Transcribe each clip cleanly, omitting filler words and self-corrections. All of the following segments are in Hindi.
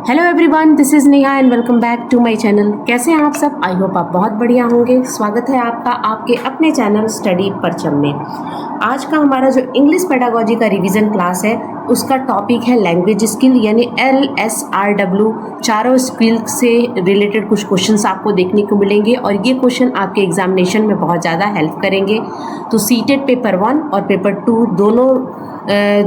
Hello everyone, this is Neha and welcome back to my channel. कैसे हैं आप सब? आई होप आप बहुत बढ़िया होंगे। स्वागत है आपका आपके अपने चैनल स्टडी परचम में। आज का हमारा जो इंग्लिश पेडागोजी का रिवीजन क्लास है उसका टॉपिक है लैंग्वेज स्किल यानी LSRW। चारों स्किल से रिलेटेड कुछ क्वेश्चंस आपको देखने को मिलेंगे और ये क्वेश्चन आपके एग्जामिनेशन में बहुत ज़्यादा हेल्प करेंगे। तो सीटेट पेपर 1 और पेपर 2 दोनों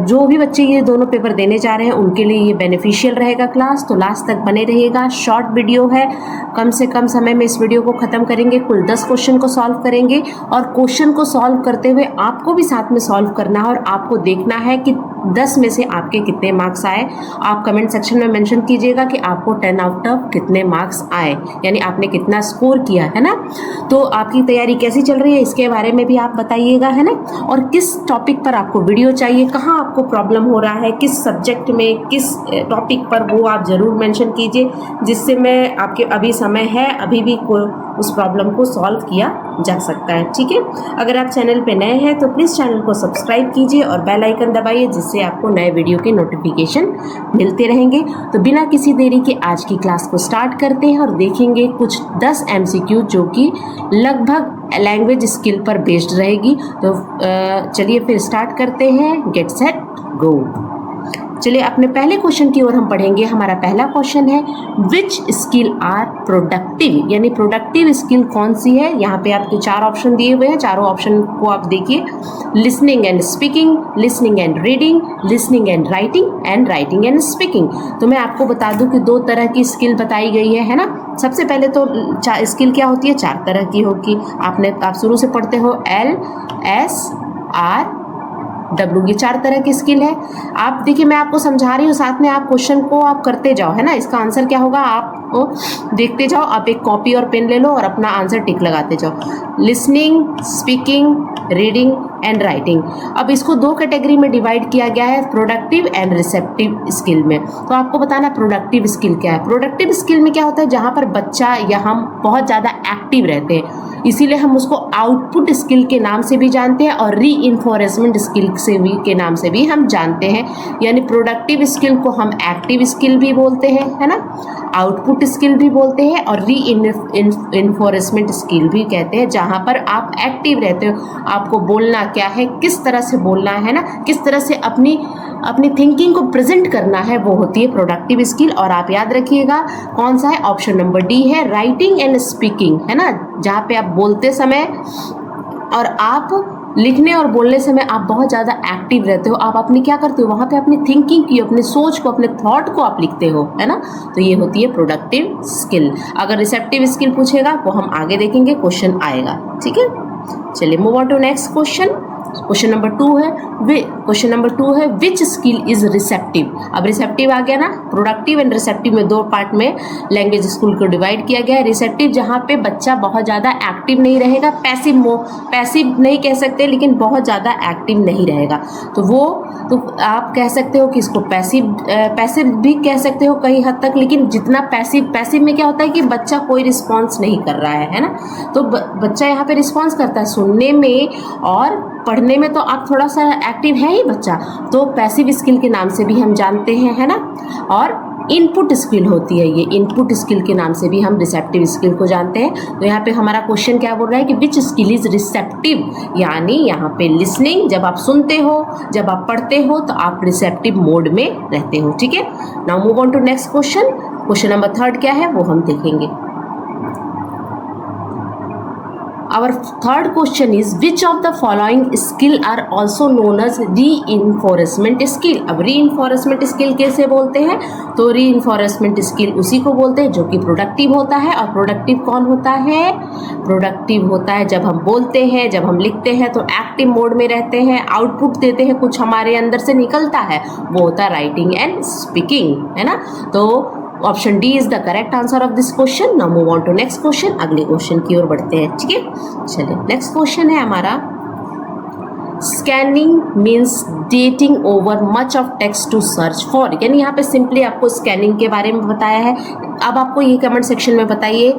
जो भी बच्चे ये दोनों पेपर देने जा रहे हैं उनके लिए ये बेनिफिशियल रहेगा क्लास। तो लास्ट तक बने रहिएगा। शॉर्ट वीडियो है, कम से कम समय में इस वीडियो को ख़त्म करेंगे। कुल 10 क्वेश्चन को सॉल्व करेंगे और क्वेश्चन को सॉल्व करते हुए आपको भी साथ में सॉल्व करना है और आपको देखना है कि 10 में से आपके कितने मार्क्स आए। आप कमेंट सेक्शन में मेंशन कीजिएगा कि आपको 10 आउट ऑफ कितने मार्क्स आए, यानी आपने कितना स्कोर किया है ना। तो आपकी तैयारी कैसी चल रही है इसके बारे में भी आप बताइएगा, है ना। और किस टॉपिक पर आपको वीडियो चाहिए, कहाँ आपको प्रॉब्लम हो रहा है, किस सब्जेक्ट में, किस टॉपिक पर, वो आप ज़रूर मेंशन कीजिए, जिससे मैं आपके अभी समय है, अभी भी उस प्रॉब्लम को सॉल्व किया जा सकता है। ठीक है, अगर आप चैनल पे नए हैं तो प्लीज़ चैनल को सब्सक्राइब कीजिए और बेल आइकन दबाइए, जिससे आपको नए वीडियो के नोटिफिकेशन मिलते रहेंगे। तो बिना किसी देरी के आज की क्लास को स्टार्ट करते हैं और देखेंगे कुछ 10 MCQ जो कि लगभग लैंग्वेज स्किल पर बेस्ड रहेगी। तो चलिए फिर स्टार्ट करते हैं। Get set go. चलिए अपने पहले क्वेश्चन की ओर हम पढ़ेंगे। हमारा पहला क्वेश्चन है विच स्किल आर प्रोडक्टिव, यानी प्रोडक्टिव स्किल कौन सी है। यहाँ पे आपके 4 ऑप्शन दिए हुए हैं, चारों ऑप्शन को आप देखिए। Listening and speaking, listening and reading, listening and writing and speaking. तो मैं आपको बता दूं कि 2 तरह की स्किल बताई गई है ना। सबसे पहले तो स्किल क्या होती है, 4 तरह की होगी। आप शुरू से पढ़ते हो LSRW, ये 4 तरह की स्किल है। आप देखिए, मैं आपको समझा रही हूँ, साथ में आप क्वेश्चन को आप करते जाओ, है ना। इसका आंसर क्या होगा आपको देखते जाओ। आप एक कॉपी और पेन ले लो और अपना आंसर टिक लगाते जाओ। Listening, speaking, reading and writing. अब इसको 2 कैटेगरी में डिवाइड किया गया है, प्रोडक्टिव एंड रिसेप्टिव स्किल में। तो आपको बताना प्रोडक्टिव स्किल क्या है। प्रोडक्टिव स्किल में क्या होता है, जहाँ पर बच्चा या हम बहुत ज़्यादा एक्टिव रहते हैं, इसीलिए हम उसको आउटपुट स्किल के नाम से भी जानते हैं और रीइंफोर्समेंट स्किल से भी के नाम से भी हम जानते हैं। यानी प्रोडक्टिव स्किल को हम एक्टिव स्किल भी बोलते हैं, है ना, आउटपुट स्किल भी बोलते हैं और रीइंफोर्समेंट स्किल भी कहते हैं। जहाँ पर आप एक्टिव रहते हो, आपको बोलना क्या है, किस तरह से बोलना है ना, किस तरह से अपनी थिंकिंग को प्रेजेंट करना है, वो होती है प्रोडक्टिव स्किल। और आप याद रखिएगा कौन सा है, ऑप्शन नंबर डी है, राइटिंग एंड स्पीकिंग, है ना। जहाँ पे आप बोलते समय और आप लिखने और बोलने समय आप बहुत ज़्यादा एक्टिव रहते हो, आप अपनी क्या करते हो, वहाँ पे अपनी थिंकिंग की, अपने सोच को, अपने थॉट को आप लिखते हो, है ना। तो ये होती है प्रोडक्टिव स्किल। अगर रिसेप्टिव स्किल पूछेगा वो हम आगे देखेंगे, क्वेश्चन आएगा। ठीक है, चलिए move on to next question. Question number 2 है विच स्किल इज रिसेप्टिव। अब रिसेप्टिव आ गया ना, प्रोडक्टिव एंड रिसेप्टिव में 2 पार्ट में लैंग्वेज स्किल को डिवाइड किया गया है। रिसेप्टिव जहाँ पे बच्चा बहुत ज़्यादा एक्टिव नहीं रहेगा, पैसिव नहीं कह सकते, लेकिन बहुत ज़्यादा एक्टिव नहीं रहेगा, तो आप कह सकते हो कि इसको पैसिव भी कह सकते हो कई हद तक। लेकिन जितना पैसिव में क्या होता है कि बच्चा कोई रिस्पॉन्स नहीं कर रहा है ना। तो बच्चा यहाँ पे रिस्पॉन्स करता है सुनने में और पढ़ने में, तो आप थोड़ा सा एक्टिव है ही बच्चा, तो पैसिव स्किल के नाम से भी हम जानते हैं, है ना। और इनपुट स्किल होती है, ये इनपुट स्किल के नाम से भी हम रिसेप्टिव स्किल को जानते हैं। तो यहाँ पे हमारा क्वेश्चन क्या बोल रहा है कि विच स्किल इज रिसेप्टिव, यानी यहाँ पे लिसनिंग, जब आप सुनते हो, जब आप पढ़ते हो, तो आप रिसेप्टिव मोड में रहते हो। ठीक है, now move on to next question. Question number 3 क्या है वो हम देखेंगे। Our third question is which of the following skill are also known as reinforcement skill। अब reinforcement skill कैसे बोलते हैं, तो reinforcement skill उसी को बोलते हैं जो कि प्रोडक्टिव होता है। और प्रोडक्टिव कौन होता है, प्रोडक्टिव होता है जब हम बोलते हैं, जब हम लिखते हैं तो एक्टिव मोड में रहते हैं, आउटपुट देते हैं, कुछ हमारे अंदर से निकलता है, वो होता है राइटिंग एंड स्पीकिंग, है ना। तो option D is the correct answer of this question. Now move on to next question, अगले क्वेश्चन की ओर बढ़ते हैं। ठीक है, चलिए नेक्स्ट क्वेश्चन है हमारा scanning means darting over much of text to search for. यानी यहाँ पे सिंपली आपको स्कैनिंग के बारे में बताया है। अब आपको ये कमेंट सेक्शन में बताइए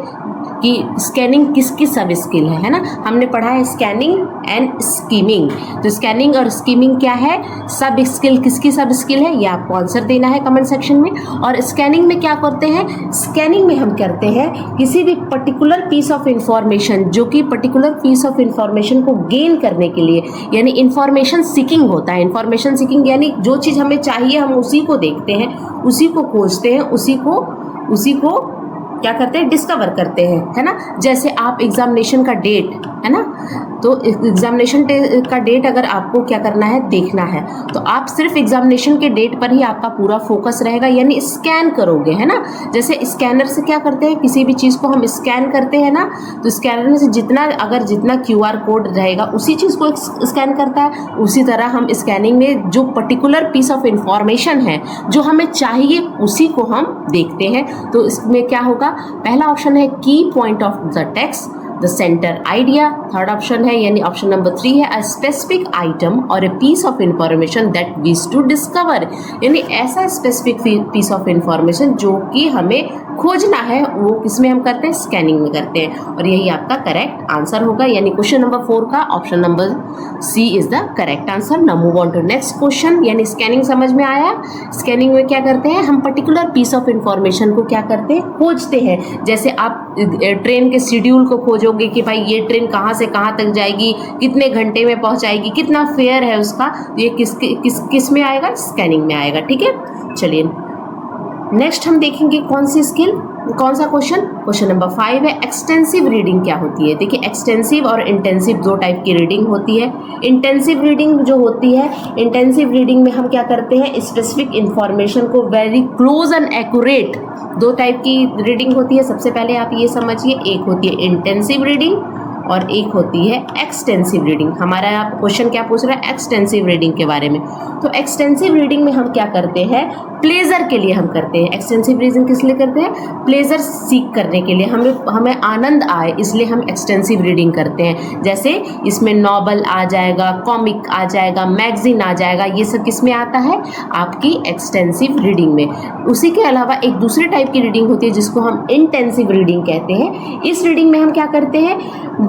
कि स्कैनिंग किसकी सब स्किल है ना। हमने पढ़ा है स्कैनिंग एंड स्कीमिंग। तो स्कैनिंग और स्कीमिंग क्या है, सब स्किल किसकी सब स्किल है, ये आपको आंसर देना है कमेंट सेक्शन में। और स्कैनिंग में क्या करते हैं, स्कैनिंग में हम करते हैं किसी भी पर्टिकुलर पीस ऑफ इंफॉर्मेशन, जो कि पर्टिकुलर पीस ऑफ इंफॉर्मेशन को गेन करने के लिए, यानी इंफॉर्मेशन सीकिंग होता है। इंफॉर्मेशन सीकिंग यानी जो चीज़ हमें चाहिए हम उसी को देखते हैं, उसी को खोजते हैं, उसी को क्या करते हैं, डिस्कवर करते हैं, है ना। जैसे आप एग्जामिनेशन का डेट है ना, तो एग्जामिनेशन का डेट अगर आपको क्या करना है, देखना है, तो आप सिर्फ एग्जामिनेशन के डेट पर ही आपका पूरा फोकस रहेगा, यानी स्कैन करोगे, है ना। जैसे स्कैनर से क्या करते हैं, किसी भी चीज़ को हम स्कैन करते हैं ना, तो स्कैनर में से जितना QR कोड रहेगा उसी चीज़ को स्कैन करता है। उसी तरह हम स्कैनिंग में जो पर्टिकुलर पीस ऑफ इंफॉर्मेशन है जो हमें चाहिए उसी को हम देखते हैं। तो इसमें क्या होगा, पहला ऑप्शन है की point of the text, the centre idea. Third option है यानी ऑप्शन नंबर 3 है, अ स्पेसिफिक आइटम और a piece of information that wish to discover, यानी ऐसा स्पेसिफिक पीस ऑफ इंफॉर्मेशन जो कि हमें खोजना है, वो किसमें हम करते हैं, स्कैनिंग में करते हैं। और यही आपका करेक्ट आंसर होगा, यानी क्वेश्चन नंबर 4 का option number C is the correct answer. Now move on to next question, यानी स्कैनिंग समझ में आया। स्कैनिंग में क्या करते हैं, हम पर्टिकुलर पीस ऑफ इंफॉर्मेशन को क्या करते हैं, खोजते हैं। जैसे आप ट्रेन के शेड्यूल को खोजोगे कि भाई ये ट्रेन कहाँ से कहाँ तक जाएगी, कितने घंटे में पहुँचाएगी, कितना फेयर है उसका, ये किस में आएगा, स्कैनिंग में आएगा। ठीक है, चलिए नेक्स्ट हम देखेंगे कौन सी स्किल, कौन सा क्वेश्चन नंबर 5 है, एक्सटेंसिव रीडिंग क्या होती है। देखिए एक्सटेंसिव और इंटेंसिव दो टाइप की रीडिंग होती है। इंटेंसिव रीडिंग जो होती है, इंटेंसिव रीडिंग में हम क्या करते हैं, स्पेसिफिक इंफॉर्मेशन को वेरी क्लोज एंड एक्यूरेट, दो टाइप की रीडिंग होती है। सबसे पहले आप ये समझिए, एक होती है इंटेंसिव रीडिंग और एक होती है एक्सटेंसिव रीडिंग। हमारा यहाँ क्वेश्चन क्या पूछ रहा है, एक्सटेंसिव रीडिंग के बारे में। तो एक्सटेंसिव रीडिंग में हम क्या करते हैं, प्लेजर के लिए हम करते हैं। एक्सटेंसिव रीडिंग किस लिए करते हैं, प्लेजर सीख करने के लिए, हमें आनंद आए, इसलिए हम एक्सटेंसिव रीडिंग करते हैं। जैसे इसमें नॉवल आ जाएगा, कॉमिक आ जाएगा, मैगजीन आ जाएगा, ये सब किस में आता है, आपकी एक्सटेंसिव रीडिंग में। उसी के अलावा एक दूसरे टाइप की रीडिंग होती है जिसको हम इंटेंसिव रीडिंग कहते हैं। इस रीडिंग में हम क्या करते हैं,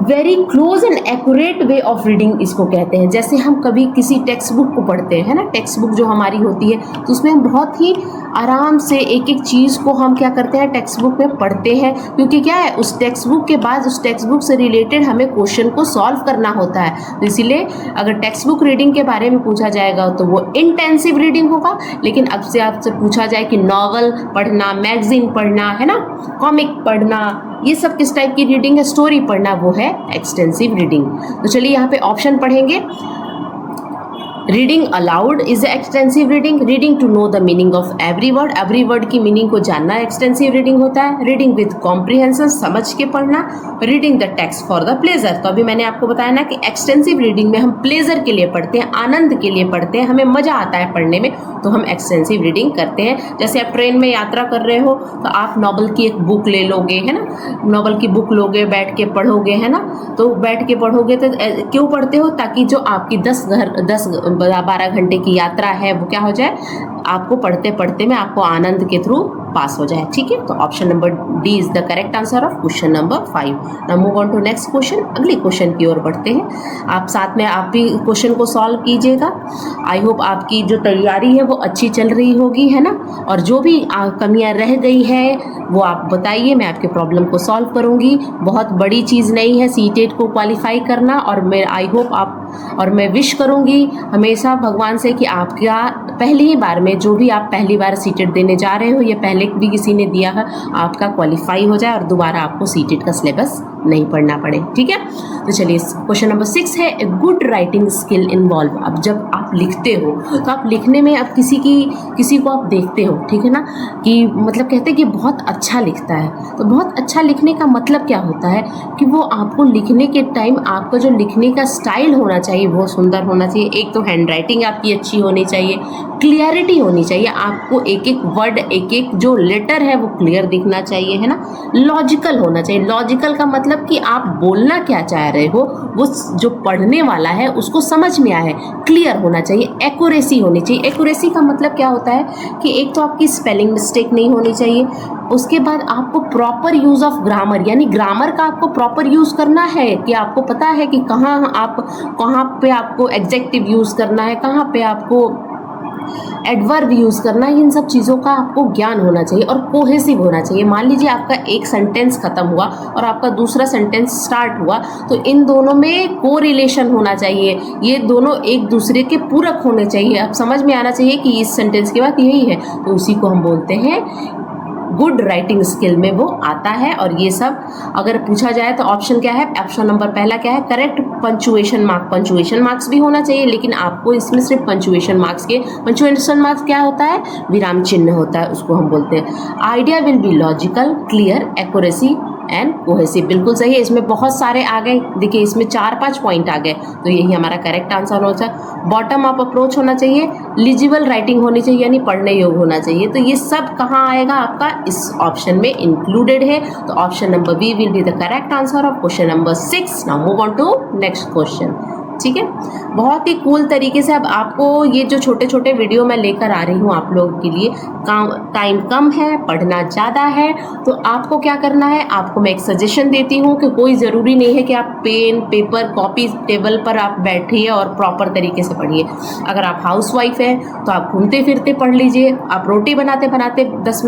very close and accurate way of reading इसको कहते हैं। जैसे हम कभी किसी टेक्स्ट बुक को पढ़ते हैं, है ना, टेक्स्ट बुक जो हमारी होती है, तो उसमें हम बहुत ही आराम से एक एक चीज़ को हम क्या करते हैं, टेक्स्ट बुक में पढ़ते हैं, क्योंकि क्या है, उस टेक्स्ट बुक के बाद उस टेक्स्ट बुक से रिलेटेड हमें क्वेश्चन को सॉल्व करना होता है। तो इसीलिए अगर टेक्स्ट बुक रीडिंग के बारे में पूछा जाएगा तो वो इंटेंसिव रीडिंग होगा। लेकिन अब से आपसे पूछा जाए कि नॉवल पढ़ना, मैगजीन पढ़ना, है ना, कॉमिक पढ़ना, ये सब किस टाइप की रीडिंग है, स्टोरी पढ़ना, वो है एक्सटेंसिव रीडिंग। तो चलिए यहाँ पे ऑप्शन पढ़ेंगे। Reading aloud is extensive reading, reading to know the meaning of every word की मीनिंग को जानना एक्सटेंसिव रीडिंग होता है। रीडिंग विद कॉम्प्रिहेंशन, समझ के पढ़ना। Reading the text for the pleasure, तो अभी मैंने आपको बताया ना कि एक्सटेंसिव रीडिंग में हम प्लेजर के लिए पढ़ते हैं, आनंद के लिए पढ़ते हैं, हमें मजा आता है पढ़ने में, तो हम एक्सटेंसिव रीडिंग करते हैं। जैसे आप ट्रेन में यात्रा कर रहे हो तो आप नॉवल की एक बुक ले लोगे, है ना, नॉवल की बुक लोगे, बैठ के पढ़ोगे, है ना। तो बैठ के पढ़ोगे तो क्यों पढ़ते हो, ताकि जो आपकी 10-12 घंटे की यात्रा है वो क्या हो जाए, आपको पढ़ते पढ़ते में आपको आनंद के थ्रू पास हो जाए। ठीक है, तो option number D is the correct answer of question number 5। Now move on to next question, अगले क्वेश्चन की ओर बढ़ते हैं। आप साथ में आप भी क्वेश्चन को सॉल्व कीजिएगा। आई होप आपकी जो तैयारी है वो अच्छी चल रही होगी, है ना, और जो भी कमियां रह गई है वो आप बताइए, मैं आपके प्रॉब्लम को सॉल्व करूंगी। बहुत बड़ी चीज़ नहीं है सीटेट को क्वालिफाई करना, और मैं आई होप आप, और मैं विश करूंगी हमेशा भगवान से कि आपका पहली बार में, जो भी आप पहली बार सीटेट देने जा रहे हो या पहले भी किसी ने दिया है, आपका क्वालिफाई हो जाए और दोबारा आपको सीटेट का सिलेबस नहीं पढ़ना पड़े। ठीक है, तो चलिए क्वेश्चन नंबर 6 है, a good writing skill involve. अब जब आप लिखते हो तो आप लिखने में अब किसी को आप देखते हो, ठीक है ना, कि मतलब कहते हैं कि बहुत अच्छा लिखता है। तो बहुत अच्छा लिखने का मतलब क्या होता है कि वो आपको लिखने के टाइम आपका जो लिखने का स्टाइल होना चाहिए वो सुंदर होना चाहिए। एक तो हैंड राइटिंग आपकी अच्छी होनी चाहिए, क्लियरिटी होनी चाहिए, आपको एक एक वर्ड, एक एक जो लेटर है वो क्लियर दिखना चाहिए, है ना। लॉजिकल होना चाहिए। लॉजिकल का मतलब कि आप बोलना क्या चाह रहे हो वो जो पढ़ने वाला है उसको समझ में आए, क्लियर होना चाहिए। एक्यूरेसी होनी चाहिए। एक्यूरेसी का मतलब क्या होता है कि एक तो आपकी स्पेलिंग मिस्टेक नहीं होनी चाहिए, उसके बाद आपको प्रॉपर यूज़ ऑफ ग्रामर, यानी ग्रामर का आपको प्रॉपर यूज़ करना है कि आपको पता है कि कहाँ पे आपको एग्जेक्टिव यूज़ करना है, कहाँ पे आपको एडवर्ब यूज़ करना है। इन सब चीज़ों का आपको ज्ञान होना चाहिए और कोहेसिव होना चाहिए। मान लीजिए आपका एक सेंटेंस ख़त्म हुआ और आपका दूसरा सेंटेंस स्टार्ट हुआ, तो इन दोनों में को रिलेशन होना चाहिए, ये दोनों एक दूसरे के पूरक होने चाहिए। अब समझ में आना चाहिए कि इस सेंटेंस की बात यही है, तो उसी को हम बोलते हैं गुड राइटिंग स्किल में वो आता है। और ये सब अगर पूछा जाए तो ऑप्शन क्या है, ऑप्शन नंबर पहला क्या है, correct punctuation mark. Punctuation marks भी होना चाहिए, लेकिन आपको इसमें सिर्फ पंचुएशन मार्क्स क्या होता है, विराम चिन्ह होता है, उसको हम बोलते हैं। Idea will be logical, clear, accuracy and cohesive. बिल्कुल सही है, इसमें बहुत सारे आ गए, देखिए इसमें 4-5 पॉइंट आ गए, तो यही हमारा करेक्ट आंसर होना चाहिए। बॉटम अप अप्रोच होना चाहिए, लीजिबल राइटिंग होनी चाहिए, यानी पढ़ने योग्य होना चाहिए। तो ये सब कहाँ आएगा, आपका इस ऑप्शन में इंक्लूडेड है। तो option number B will be the correct answer of question number 6। Now move on to next question. ठीक है, बहुत ही कूल तरीके से अब आपको ये जो छोटे छोटे वीडियो मैं लेकर आ रही हूँ आप लोगों के लिए, टाइम कम है, पढ़ना ज़्यादा है, तो आपको क्या करना है, आपको मैं एक सजेशन देती हूँ कि कोई ज़रूरी नहीं है कि आप पेन पेपर कॉपी टेबल पर आप बैठिए और प्रॉपर तरीके से पढ़िए। अगर आप हाउसवाइफ हैं तो आप घूमते फिरते पढ़ लीजिए, आप रोटी बनाते बनाते 10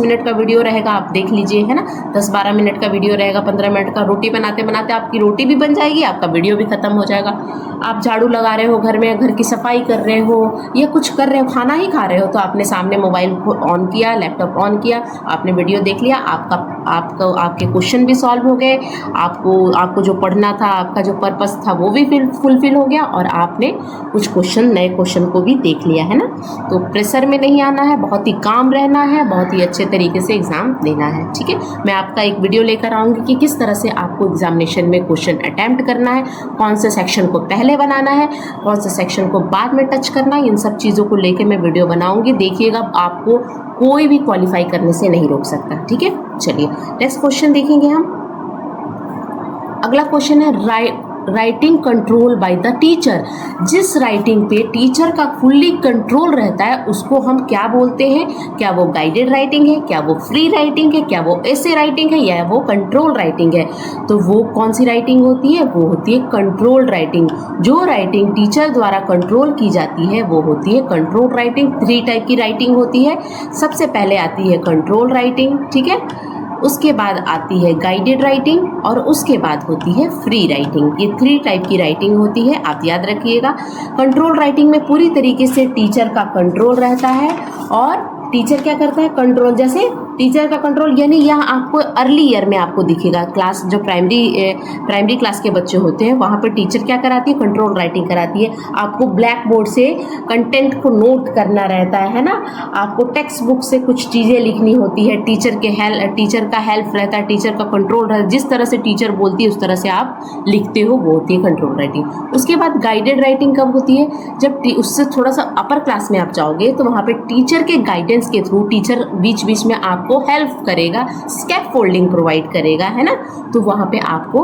मिनट का वीडियो रहेगा, आप देख लीजिए, है ना, 10-12 मिनट का वीडियो रहेगा, 15 मिनट का, रोटी बनाते बनाते आपकी रोटी भी बन जाएगी, आपका वीडियो भी खत्म हो जाएगा। आप झाड़ू लगा रहे हो घर में, घर की सफाई कर रहे हो या कुछ कर रहे हो, खाना ही खा रहे हो, तो आपने सामने मोबाइल ऑन किया, लैपटॉप ऑन किया, आपने वीडियो देख लिया, आपके क्वेश्चन भी सॉल्व हो गए, आपको जो पढ़ना था, आपका जो पर्पस था वो भी फुलफिल हो गया, और आपने कुछ नए क्वेश्चन को भी देख लिया, है ना। तो प्रेशर में नहीं आना है, बहुत ही काम रहना है, बहुत ही अच्छे तरीके से एग्ज़ाम देना है। ठीक है, मैं आपका एक वीडियो लेकर आऊँगी कि किस तरह से आपको एग्जामिनेशन में क्वेश्चन अटैम्प्ट करना है, कौन से सेक्शन को पहले बनाना है, कौन से सेक्शन को बाद में टच करना है, इन सब चीज़ों को लेके मैं वीडियो बनाऊंगी। देखिएगा, आपको कोई भी क्वालिफाई करने से नहीं रोक सकता। ठीक है, चलिए नेक्स्ट क्वेश्चन देखेंगे हम। अगला क्वेश्चन है writing control by the teacher. जिस राइटिंग पे टीचर का फुल्ली कंट्रोल रहता है उसको हम क्या बोलते हैं, क्या वो गाइडेड राइटिंग है, क्या वो फ्री राइटिंग है, क्या वो ऐसे राइटिंग है, या वो कंट्रोल राइटिंग है। तो वो कौन सी राइटिंग होती है, वो होती है कंट्रोल राइटिंग। जो राइटिंग टीचर द्वारा कंट्रोल की जाती है वो होती है कंट्रोल राइटिंग। 3 टाइप की राइटिंग होती है। सबसे पहले आती है कंट्रोल राइटिंग, ठीक है, उसके बाद आती है गाइडेड राइटिंग, और उसके बाद होती है फ्री राइटिंग। ये 3 टाइप की राइटिंग होती है, आप याद रखिएगा। कंट्रोल राइटिंग में पूरी तरीके से टीचर का कंट्रोल रहता है, और टीचर क्या करता है, कंट्रोल, जैसे टीचर का कंट्रोल, यानी यहाँ आपको अर्ली ईयर में आपको दिखेगा, क्लास जो प्राइमरी क्लास के बच्चे होते हैं वहाँ पर टीचर क्या कराती है, कंट्रोल राइटिंग कराती है। आपको ब्लैक बोर्ड से कंटेंट को नोट करना रहता है ना, आपको टेक्स्ट बुक से कुछ चीज़ें लिखनी होती है, टीचर का हेल्प रहता है, टीचर का कंट्रोल रहता है, जिस तरह से टीचर बोलती है उस तरह से आप लिखते हो, वो होती है कंट्रोल राइटिंग। उसके बाद गाइडेड राइटिंग कब होती है, जब उससे थोड़ा सा अपर क्लास में आप जाओगे तो वहाँ पर टीचर के गाइडेंस के थ्रू टीचर बीच बीच में आपको हेल्प करेगा, स्केप फोल्डिंग प्रोवाइड करेगा, है ना, तो वहाँ पे आपको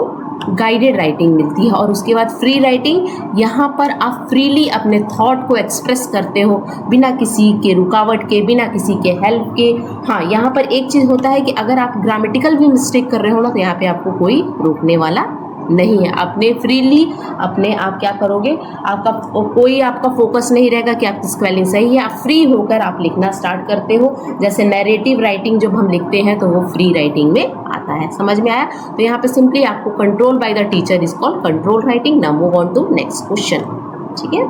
गाइडेड राइटिंग मिलती है। और उसके बाद फ्री राइटिंग, यहाँ पर आप फ्रीली अपने थॉट को एक्सप्रेस करते हो बिना किसी के रुकावट के, बिना किसी के हेल्प के। हाँ, यहाँ पर एक चीज़ होता है कि अगर आप ग्रामेटिकल भी मिस्टेक कर रहे हो ना, तो यहाँ पे आपको कोई रोकने वाला नहीं है। अपने फ्रीली अपने आप क्या करोगे, आपका फोकस नहीं रहेगा कि आपकी स्पेलिंग सही है, आप फ्री होकर आप लिखना स्टार्ट करते हो। जैसे नैरेटिव राइटिंग जब हम लिखते हैं तो वो फ्री राइटिंग में आता है। समझ में आया? तो यहाँ पे सिंपली आपको control by the teacher is called control writing. Now move on to next question. ठीक है,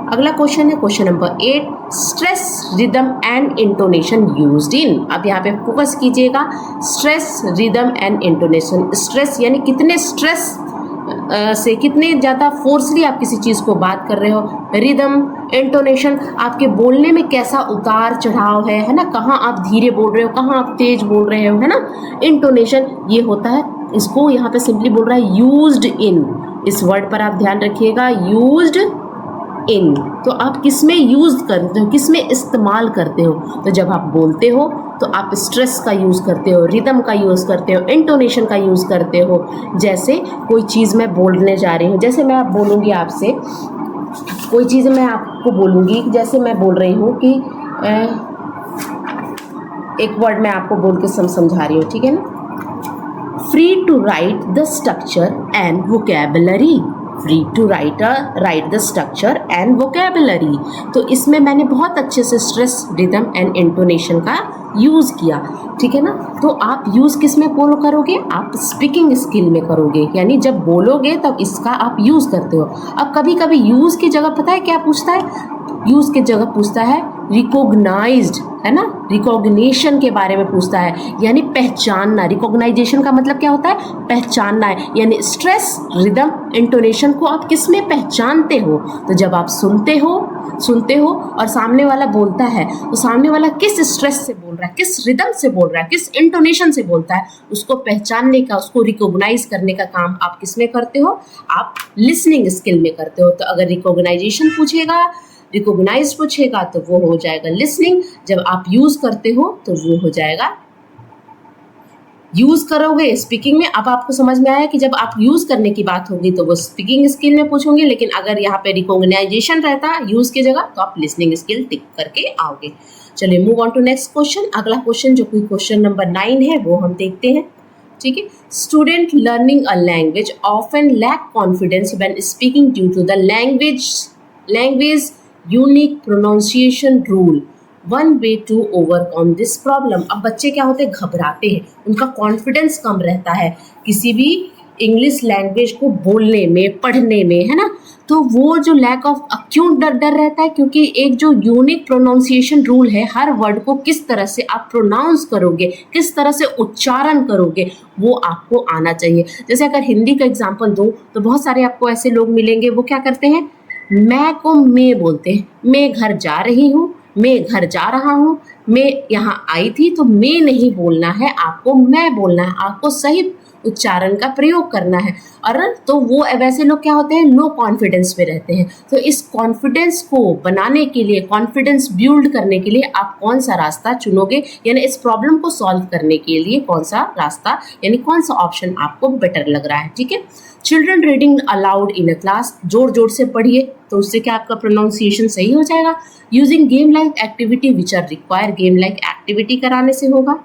अगला क्वेश्चन है question number 8, stress, rhythm and intonation used in. अब यहाँ पे फोकस कीजिएगा, stress, rhythm and intonation. Stress यानी कितने स्ट्रेस से, कितने ज़्यादा फोर्सली आप किसी चीज़ को बात कर रहे हो। रिदम, इंटोनेशन, आपके बोलने में कैसा उतार चढ़ाव है ना, कहाँ आप धीरे बोल रहे हो, कहाँ आप तेज बोल रहे हो, है ना। इंटोनेशन ये होता है, इसको यहाँ पे सिंपली बोल रहा है यूज्ड इन। इस वर्ड पर आप ध्यान रखिएगा, यूज्ड इन। तो आप किस में यूज़ करते हो, किस में इस्तेमाल करते हो। तो जब आप बोलते हो तो आप स्ट्रेस का यूज़ करते हो, रिदम का यूज़ करते हो, इंटोनेशन का यूज़ करते हो। जैसे कोई चीज़ मैं बोलने जा रही हूँ, जैसे मैं आप बोलूँगी आपसे कोई चीज़, मैं आपको बोलूँगी, जैसे मैं बोल रही हूँ कि एक वर्ड मैं आपको बोल के समझा रही हूँ, ठीक है ना। Free to write the structure and vocabulary, free to write the structure and vocabulary. तो इसमें मैंने बहुत अच्छे से स्ट्रेस, रिदम एंड इंटोनेशन का यूज़ किया, ठीक है ना। तो आप यूज़ किस में फॉलो करोगे, आप स्पीकिंग स्किल में करोगे, यानी जब बोलोगे तब इसका आप यूज़ करते हो। अब कभी कभी यूज़ की जगह पता है क्या पूछता है, यूज़ की जगह पूछता है रिकॉग्नाइज्ड, है ना, रिकॉग्निशन के बारे में पूछता है, यानी पहचानना। रिकॉग्नाइजेशन का मतलब क्या होता है, पहचानना है, यानी स्ट्रेस, रिदम, इंटोनेशन को आप किस में पहचानते हो। तो जब आप सुनते हो और सामने वाला बोलता है, तो सामने वाला किस स्ट्रेस से बोल रहा है, किस रिदम से बोल रहा है, किस इंटोनेशन से बोलता है, उसको पहचानने का, उसको रिकॉग्नाइज करने का काम आप किस में करते हो, आप लिसनिंग स्किल में करते हो। तो अगर रिकॉग्नाइजेशन पूछेगा, रिकॉग्नाइज पूछेगा तो वो हो जाएगा लिसनिंग। जब आप यूज करते हो तो वो हो जाएगा, यूज करोगे स्पीकिंग में। अब आपको समझ में आया कि जब आप यूज करने की बात होगी तो वो स्पीकिंग स्किल में पूछोगे, लेकिन अगर यहाँ पे रिकॉग्नाइजेशन रहता यूज की जगह तो आप लिसनिंग स्किल टिक करके आओगे। चलिए move on to next question. अगला क्वेश्चन जो कि क्वेश्चन नंबर 9 है वो हम देखते हैं, ठीक है। Student learning a language often lack confidence when speaking due to the language unique pronunciation rule, one way to overcome this problem. अब बच्चे क्या होते हैं, घबराते हैं, उनका कॉन्फिडेंस कम रहता है किसी भी इंग्लिश लैंग्वेज को बोलने में, पढ़ने में, है ना। तो वो जो लैक ऑफ, क्यों डर रहता है, क्योंकि एक जो यूनिक प्रोनाउंसिएशन रूल है, हर वर्ड को किस तरह से आप प्रोनाउंस करोगे, किस तरह से उच्चारण करोगे, वो आपको आना चाहिए। जैसे अगर हिंदी का एग्जाम्पल दूँ तो बहुत सारे आपको ऐसे लोग मिलेंगे, वो क्या करते हैं, मैं को मैं बोलते हैं, मैं घर जा रही हूँ, मैं घर जा रहा हूँ, मैं यहाँ आई थी। तो मैं नहीं बोलना है आपको, मैं बोलना है, आपको सही उच्चारण का प्रयोग करना है। और तो वो वैसे लोग क्या होते हैं, लो कॉन्फिडेंस में रहते हैं। तो इस कॉन्फिडेंस को बनाने के लिए, कॉन्फिडेंस बिल्ड करने के लिए आप कौन सा रास्ता चुनोगे, यानी इस प्रॉब्लम को सॉल्व करने के लिए कौन सा रास्ता, यानी कौन सा ऑप्शन आपको बेटर लग रहा है, ठीक है। Children reading allowed in a class, जोर जोर से पढ़िए तो उससे क्या आपका प्रोनाउंसिएशन सही हो जाएगा। Using game like activity which are require, game like activity कराने से होगा।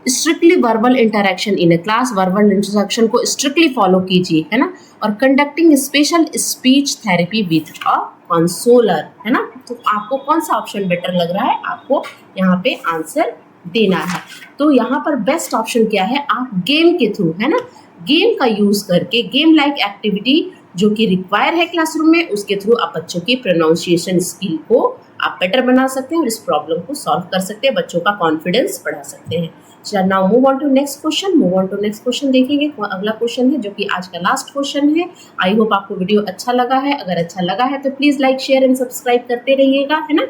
Strictly verbal interaction in a class, verbal interaction को स्ट्रिक्टली फॉलो कीजिए, है ना। और conducting special speech therapy with a counsellor, है ना। तो आपको कौन सा ऑप्शन बेटर लग रहा है, आपको यहाँ पे आंसर देना है। तो यहाँ पर बेस्ट ऑप्शन क्या है, आप गेम के थ्रू, है ना, गेम का यूज करके, गेम लाइक एक्टिविटी जो कि रिक्वायर है क्लासरूम में, उसके थ्रू आप बच्चों की प्रोनाउंसिएशन स्किल को आप बेटर बना सकते हैं और इस प्रॉब्लम को सॉल्व कर सकते हैं, बच्चों का कॉन्फिडेंस बढ़ा सकते हैं। चलो now move on to next question देखेंगे। अगला क्वेश्चन है जो कि आज का लास्ट क्वेश्चन है। आई होप आपको वीडियो अच्छा लगा है, अगर अच्छा लगा है तो please like, share and subscribe करते रहिएगा, है ना।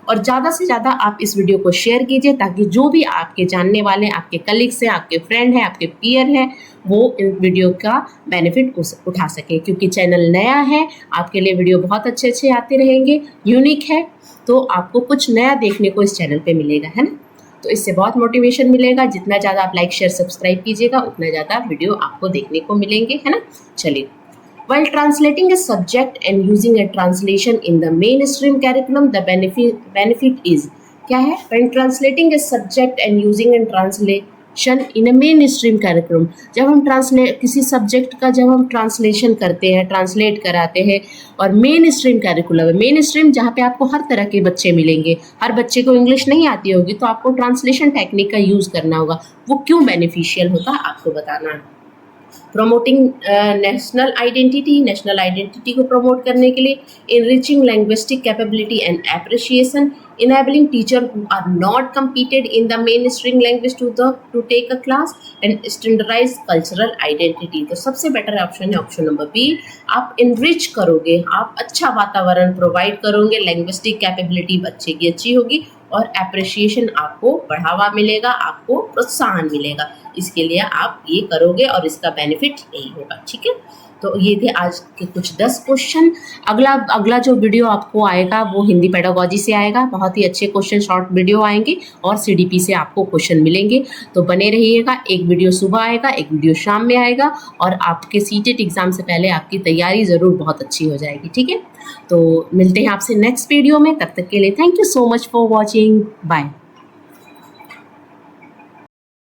और ज़्यादा से ज़्यादा आप इस वीडियो को शेयर कीजिए ताकि जो भी आपके जानने वाले, आपके कलीग्स हैं, आपके फ्रेंड हैं, आपके पीयर हैं, वो इन वीडियो का बेनिफिट उठा सके। क्योंकि चैनल नया है, आपके लिए वीडियो बहुत अच्छे अच्छे आते रहेंगे, यूनिक है, तो आपको कुछ नया देखने को इस चैनल पे मिलेगा, है ना। तो इससे बहुत मोटिवेशन मिलेगा। जितना ज़्यादा आप लाइक, शेयर, सब्सक्राइब कीजिएगा उतना ज़्यादा वीडियो आपको देखने को मिलेंगे, है ना। चलिए, while translating a subject and using a translation in the mainstream curriculum, the benefit is, क्या है, when translating a subject and using a translation in a mainstream curriculum, जब हम किसी सब्जेक्ट का जब हम ट्रांसलेशन करते हैं, ट्रांसलेट कराते हैं, और मेन स्ट्रीम कैरिकुलम है, मेन स्ट्रीम जहाँ पे आपको हर तरह के बच्चे मिलेंगे, हर बच्चे को इंग्लिश नहीं आती होगी तो आपको ट्रांसलेशन टेक्निक का यूज़ करना होगा। वो क्यों बेनिफिशियल होता है आपको बताना है। प्रोमोटिंग नेशनल आइडेंटिटी को प्रमोट करने के लिए, enriching linguistic capability and appreciation, enabling teacher who are not competed in the mainstream language to take a class, and standardize cultural identity. तो सबसे बेटर ऑप्शन है ऑप्शन नंबर बी। आप इनरिच करोगे, आप अच्छा वातावरण प्रोवाइड करोगे, लैंग्विस्टिक कैपेबिलिटी बच्चे की अच्छी होगी और एप्रिशिएशन आपको बढ़ावा मिलेगा, आपको प्रोत्साहन मिलेगा। इसके लिए आप ये करोगे और इसका बेनिफिट यही होगा, ठीक है। तो ये थे आज के कुछ 10 क्वेश्चन। अगला जो वीडियो आपको आएगा वो हिंदी पेडागोजी से आएगा। बहुत ही अच्छे क्वेश्चन, शॉर्ट वीडियो आएंगे और सीडीपी से आपको क्वेश्चन मिलेंगे। तो बने रहिएगा। एक वीडियो सुबह आएगा, एक वीडियो शाम में आएगा, और आपके सीटेट एग्जाम से पहले आपकी तैयारी ज़रूर बहुत अच्छी हो जाएगी, ठीक है। तो मिलते हैं आपसे नेक्स्ट वीडियो में। तब तक के लिए thank you so much for watching. Bye.